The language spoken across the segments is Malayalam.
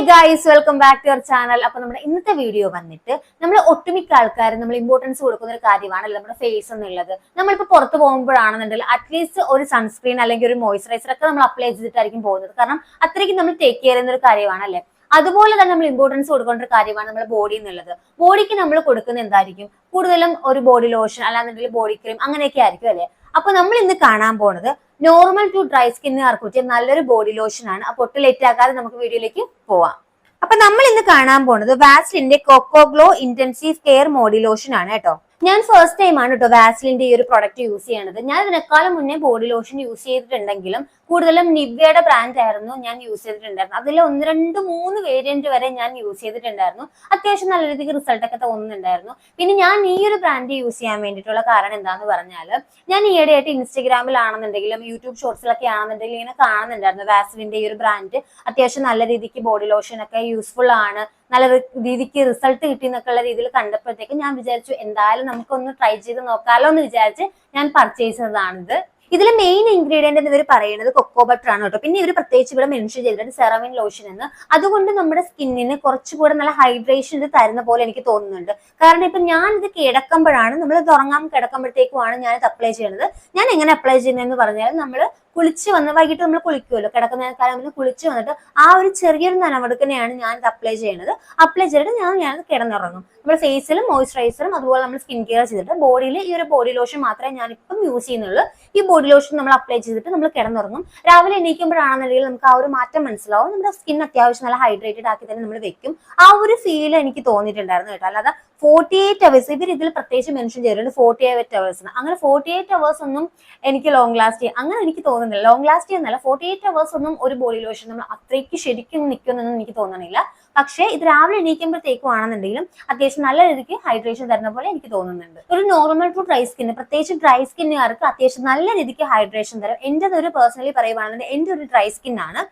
Guys, welcome back to our channel. അപ്പൊ നമ്മുടെ ഇന്നത്തെ വീഡിയോ വന്നിട്ട് നമ്മൾ ഒട്ടുമിക്ക ആൾക്കാരും നമ്മൾ ഇമ്പോർട്ടൻസ് കൊടുക്കുന്ന ഒരു കാര്യമാണല്ലോ നമ്മുടെ ഫേസ് എന്നുള്ളത്. നമ്മളിപ്പോ പുറത്ത് പോകുമ്പോഴാണെന്നുണ്ടെങ്കിൽ അറ്റ്ലീസ്റ്റ് ഒരു സൺസ്ക്രീൻ അല്ലെങ്കിൽ ഒരു മോയ്സ്ചറൈസർ ഒക്കെ നമ്മൾ അപ്ലൈ ചെയ്തിട്ടായിരിക്കും പോകുന്നത്. കാരണം അത്രയ്ക്കും നമ്മൾ ടേക്ക് കെയർ ചെയ്യുന്ന ഒരു കാര്യമാണല്ലേ. അതുപോലെ തന്നെ നമ്മൾ ഇമ്പോർട്ടൻസ് കൊടുക്കേണ്ട ഒരു കാര്യമാണ് നമ്മുടെ ബോഡി എന്നുള്ളത്. ബോഡിക്ക് നമ്മൾ കൊടുക്കുന്ന എന്തായിരിക്കും, കൂടുതലും ഒരു ബോഡി ലോഷൻ അല്ലാന്നുണ്ടെങ്കിൽ ബോഡി ക്രീം അങ്ങനെയൊക്കെ ആയിരിക്കും അല്ലെ. അപ്പൊ നമ്മൾ ഇന്ന് കാണാൻ പോണത് നോർമൽ ടു ഡ്രൈ സ്കിന്നുകാർക്ക് പറ്റിയ നല്ലൊരു ബോഡി ലോഷൻ ആണ്. അപ്പൊ ഒട്ടും ലേറ്റ് ആക്കാതെ നമുക്ക് വീഡിയോയിലേക്ക് പോവാം. അപ്പൊ നമ്മൾ ഇന്ന് കാണാൻ പോണത് വാസ്ലിന്റെ cocoa glow intensive care body lotion ആണ് കേട്ടോ. ഞാൻ ഫസ്റ്റ് ടൈം ആണ് കേട്ടോ വാസ്ലിന്റെ ഈ ഒരു പ്രൊഡക്റ്റ് യൂസ് ചെയ്യണത്. ഞാൻ ഇതിനേക്കാളും മുന്നേ ബോഡി ലോഷൻ യൂസ് ചെയ്തിട്ടുണ്ടെങ്കിലും കൂടുതലും നിവ്യയുടെ ബ്രാൻഡ് ആയിരുന്നു ഞാൻ യൂസ് ചെയ്തിട്ടുണ്ടായിരുന്നു. അതിൽ 1, 2, 3 വേരിയന്റ് വരെ ഞാൻ യൂസ് ചെയ്തിട്ടുണ്ടായിരുന്നു. അത്യാവശ്യം നല്ല രീതിക്ക് റിസൾട്ട് ഒക്കെ തോന്നുന്നുണ്ടായിരുന്നു. പിന്നെ ഞാൻ ഈ ഒരു ബ്രാൻഡ് യൂസ് ചെയ്യാൻ വേണ്ടിയിട്ടുള്ള കാരണം എന്താന്ന് പറഞ്ഞാൽ, ഞാൻ ഈയിടെയായിട്ട് ഇൻസ്റ്റഗ്രാമിലാണെന്നുണ്ടെങ്കിലും യൂട്യൂബ് ഷോർട്സിലൊക്കെ ആണെന്നുണ്ടെങ്കിലും ഇങ്ങനെ കാണുന്നുണ്ടായിരുന്നു വാസ്ലിന്റെ ഈ ഒരു ബ്രാൻഡ് അത്യാവശ്യം നല്ല രീതിക്ക് ബോഡി ലോഷൻ ഒക്കെ യൂസ്ഫുൾ ആണ്, നല്ല രീതിക്ക് റിസൾട്ട് കിട്ടി എന്നൊക്കെയുള്ള രീതിയിൽ കണ്ടപ്പോഴത്തേക്ക് ഞാൻ വിചാരിച്ചു എന്തായാലും നമുക്കൊന്ന് ട്രൈ ചെയ്ത് നോക്കാലോ എന്ന് വിചാരിച്ച് ഞാൻ പർച്ചേസ് ചെയ്തതാണിത്. ഇതിലെ മെയിൻ ഇൻഗ്രീഡിയന്റ് എന്ന് ഇവർ പറയുന്നത് കൊക്കോ ബട്ടർ ആണ് കേട്ടോ. പിന്നെ ഇവർ പ്രത്യേകിച്ച് ഇവിടെ മെൻഷൻ ചെയ്തിട്ടുണ്ട് സെറമിൻ ലോഷൻ എന്ന്. അതുകൊണ്ട് നമ്മുടെ സ്കിന്നിന് കുറച്ചുകൂടെ നല്ല ഹൈഡ്രേഷൻ ഇത് തരുന്ന പോലെ എനിക്ക് തോന്നുന്നുണ്ട്. കാരണം ഇപ്പൊ ഞാൻ ഇത് കിടക്കുമ്പോഴാണ്, നമ്മൾ ഉറങ്ങാൻ കിടക്കുമ്പോഴത്തേക്കുമാണ് ഞാൻ ഇത് അപ്ലൈ ചെയ്യുന്നത്. ഞാൻ എങ്ങനെ അപ്ലൈ ചെയ്യുന്നതെന്ന് പറഞ്ഞാൽ, നമ്മൾ കുളിച്ച് വന്ന് വൈകിട്ട് നമ്മൾ കുളിക്കുമല്ലോ, കിടക്കുന്ന കാലം കുളിച്ച് വന്നിട്ട് ആ ഒരു ചെറിയൊരു നനവെടുക്കനെയാണ് ഞാൻ ഇത് അപ്ലൈ ചെയ്യുന്നത്. അപ്ലൈ ചെയ്തിട്ട് ഞാൻ കിടന്നുറങ്ങും. നമ്മുടെ ഫേസിലും മോയ്സ്ചറൈസറും അതുപോലെ നമ്മൾ സ്കിൻ കെയർ ചെയ്തിട്ട് ബോഡിയിൽ ഈ ഒരു ബോഡി ലോഷൻ മാത്രമേ ഞാൻ ഇപ്പം യൂസ് ചെയ്യുന്നുള്ളൂ. ഈ ബോഡി ലോഷൻ നമ്മൾ അപ്ലൈ ചെയ്തിട്ട് നമ്മൾ കിടന്നുറങ്ങും. രാവിലെ എണീക്കുമ്പോഴാണെന്നുണ്ടെങ്കിൽ നമുക്ക് ആ ഒരു മാറ്റം മനസ്സിലാവും. നമ്മുടെ സ്കിൻ അത്യാവശ്യം നല്ല ഹൈഡ്രേറ്റഡ് ആക്കി തന്നെ നമ്മൾ വെക്കും. ആ ഒരു ഫീൽ എനിക്ക് തോന്നിയിട്ടുണ്ടായിരുന്നു കേട്ടോ. അല്ലാതെ 48 അവേഴ്സ് ഇവർ ഇതിൽ പ്രത്യേകിച്ച് മെൻഷൻ ചെയ്തിട്ടുണ്ട്, 48 അവേഴ്സ്. അങ്ങനെ 48 അവേഴ്സ് ഒന്നും എനിക്ക് ലോങ് ലാസ്റ്റ് ചെയ്യും അങ്ങനെ എനിക്ക് തോന്നുന്നില്ല. ലോങ് ലാസ്റ്റ് ചെയ്യുന്നല്ല, 48 അവേഴ്സ് ഒന്നും ഒരു ബോഡി ലോഷൻ നമ്മൾ അത്രയ്ക്ക് ശരിക്കും നിൽക്കുമെന്നൊന്നും എനിക്ക് തോന്നണില്ല. പക്ഷേ ഇത് രാവിലെ എണീക്കുമ്പോഴത്തേക്കും ആണെന്നുണ്ടെങ്കിലും അത്യാവശ്യം നല്ല രീതിക്ക് ഹൈഡ്രേഷൻ തരുന്ന പോലെ എനിക്ക് തോന്നുന്നുണ്ട്. ഒരു നോർമൽ ടു ഡ്രൈ സ്കിന്ന്, പ്രത്യേകിച്ച് ഡ്രൈ സ്കിന്നുകാർക്ക് അത്യാവശ്യം നല്ല രീതിക്ക് ഹൈഡ്രേഷൻ തരും. എൻ്റെ ഒരു പേഴ്സണലി പറയുവാണെന്നുണ്ടെങ്കിൽ എൻ്റെ ഒരു ഡ്രൈ സ്കിന്നാണ്.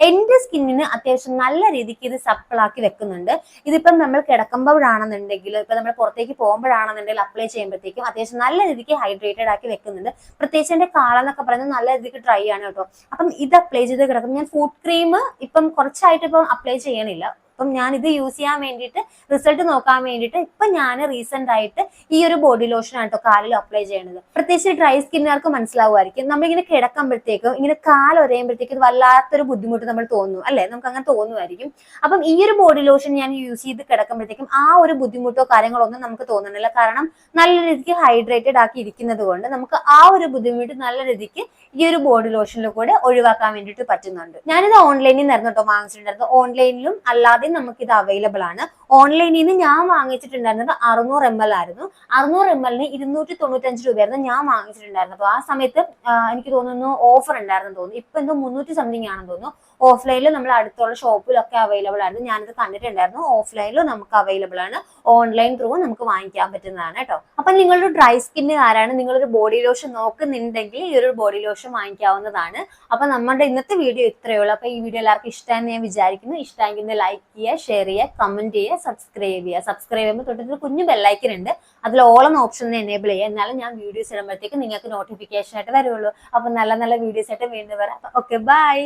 എൻ്റെ സ്കിന്നിന് അത്യാവശ്യം നല്ല രീതിക്ക് ഇത് സപ്പിളാക്കി വെക്കുന്നുണ്ട്. ഇതിപ്പം നമ്മൾ കിടക്കുമ്പോഴാണെന്നുണ്ടെങ്കിൽ, ഇപ്പൊ നമ്മൾ പുറത്തേക്ക് പോകുമ്പോഴാണെന്നുണ്ടെങ്കിൽ അപ്ലൈ ചെയ്യുമ്പോഴത്തേക്കും അത്യാവശ്യം നല്ല രീതിക്ക് ഹൈഡ്രേറ്റഡ് ആക്കി വെക്കുന്നുണ്ട്. പ്രത്യേകിച്ച് എന്റെ കാലെന്നൊക്കെ പറയുന്നത് നല്ല രീതിക്ക് ഡ്രൈ ആണ് കേട്ടോ. അപ്പം ഇത് അപ്ലൈ ചെയ്ത് കിടക്കും. ഞാൻ ഫുഡ് ക്രീം ഇപ്പം കുറച്ചായിട്ട് ഇപ്പം അപ്ലൈ ചെയ്യണില്ല. അപ്പം ഞാൻ ഇത് യൂസ് ചെയ്യാൻ വേണ്ടിയിട്ട്, റിസൾട്ട് നോക്കാൻ വേണ്ടിയിട്ട് ഇപ്പൊ ഞാൻ റീസെന്റ് ആയിട്ട് ഈ ഒരു ബോഡി ലോഷൻ ആണ് കേട്ടോ കാലിൽ അപ്ലൈ ചെയ്യണത്. പ്രത്യേകിച്ച് ഡ്രൈ സ്കിന്നുകാർക്ക് മനസ്സിലാവുമായിരിക്കും, നമ്മളിങ്ങനെ കിടക്കുമ്പോഴത്തേക്കും ഇങ്ങനെ കാൽ ഒരയുമ്പോഴത്തേക്കും വല്ലാത്തൊരു ബുദ്ധിമുട്ട് നമ്മൾ തോന്നും അല്ലെ, നമുക്ക് അങ്ങനെ തോന്നുമായിരിക്കും. അപ്പം ഈ ഒരു ബോഡി ലോഷൻ ഞാൻ യൂസ് ചെയ്ത് കിടക്കുമ്പോഴത്തേക്കും ആ ഒരു ബുദ്ധിമുട്ടോ കാര്യങ്ങളോ ഒന്നും നമുക്ക് തോന്നുന്നില്ല. കാരണം നല്ല രീതിക്ക് ഹൈഡ്രേറ്റഡ് ആക്കി ഇരിക്കുന്നത് കൊണ്ട് നമുക്ക് ആ ഒരു ബുദ്ധിമുട്ട് നല്ല രീതിക്ക് ഈ ഒരു ബോഡി ലോഷനിൽ കൂടെ ഒഴിവാക്കാൻ വേണ്ടിയിട്ട് പറ്റുന്നുണ്ട്. ഞാനിത് ഓൺലൈനിൽ നിന്നായിരുന്നു കേട്ടോ വാങ്ങിച്ചിട്ടുണ്ടായിരുന്നു. ഓൺലൈനിലും അല്ലാതെ നമുക്ക് ഇത് അവൈലബിൾ ആണ്. ഓൺലൈനിൽ നിന്ന് ഞാൻ വാങ്ങിച്ചിട്ടുണ്ടായിരുന്നത് 600 ml ആയിരുന്നു. 600 ml 295 രൂപയായിരുന്നു ഞാൻ വാങ്ങിച്ചിട്ടുണ്ടായിരുന്നത്. അപ്പൊ ആ സമയത്ത് എനിക്ക് തോന്നുന്നു ഓഫർ ഉണ്ടായിരുന്നു തോന്നുന്നു. ഇപ്പൊ എന്തോ 300 സംതിങ് ആണെന്ന് തോന്നുന്നു. ഓഫ്ലൈനിൽ നമ്മൾ അടുത്തുള്ള ഷോപ്പിലൊക്കെ അവൈലബിൾ ആയിരുന്നു. ഞാനിത് കണ്ടിട്ടുണ്ടായിരുന്നു. ഓഫ്ലൈനിലും നമുക്ക് അവൈലബിൾ ആണ്, ഓൺലൈൻ ത്രൂ നമുക്ക് വാങ്ങിക്കാൻ പറ്റുന്നതാണ് കേട്ടോ. അപ്പൊ നിങ്ങളൊരു ഡ്രൈ സ്കിന്നുകാരാണ്, നിങ്ങളൊരു ബോഡി ലോഷൻ നോക്കുന്നുണ്ടെങ്കിൽ ഈ ഒരു ബോഡി ലോഷൻ വാങ്ങിക്കാവുന്നതാണ്. അപ്പൊ നമ്മുടെ ഇന്നത്തെ വീഡിയോ ഇത്രയേ ഉള്ളൂ. അപ്പൊ ഈ വീഡിയോ എല്ലാവർക്കും ഇഷ്ടമാണെന്ന് ഞാൻ വിചാരിക്കുന്നു. ഇഷ്ടമെങ്കിൽ ലൈക്ക് ചെയ്യുക, ഷെയർ ചെയ്യുക, കമന്റ് ചെയ്യുക, സബ്സ്ക്രൈബ് ചെയ്യുക. സബ്സ്ക്രൈബ് ചെയ്യുമ്പോൾ തൊട്ടൊരു കുഞ്ഞു ബെല്ലൈക്കൻ ഉണ്ട്, അതിൽ ഓൾ എന്ന ഓപ്ഷൻ എനേബിൾ ചെയ്യുക. എന്നാലും ഞാൻ വീഡിയോസ് ഇടുമ്പോഴത്തേക്ക് നിങ്ങൾക്ക് നോട്ടിഫിക്കേഷൻ ആയിട്ട് വരുള്ളൂ. അപ്പൊ നല്ല നല്ല വീഡിയോസ് ആയിട്ട് വീണ്ടും വരാം. Okay, by.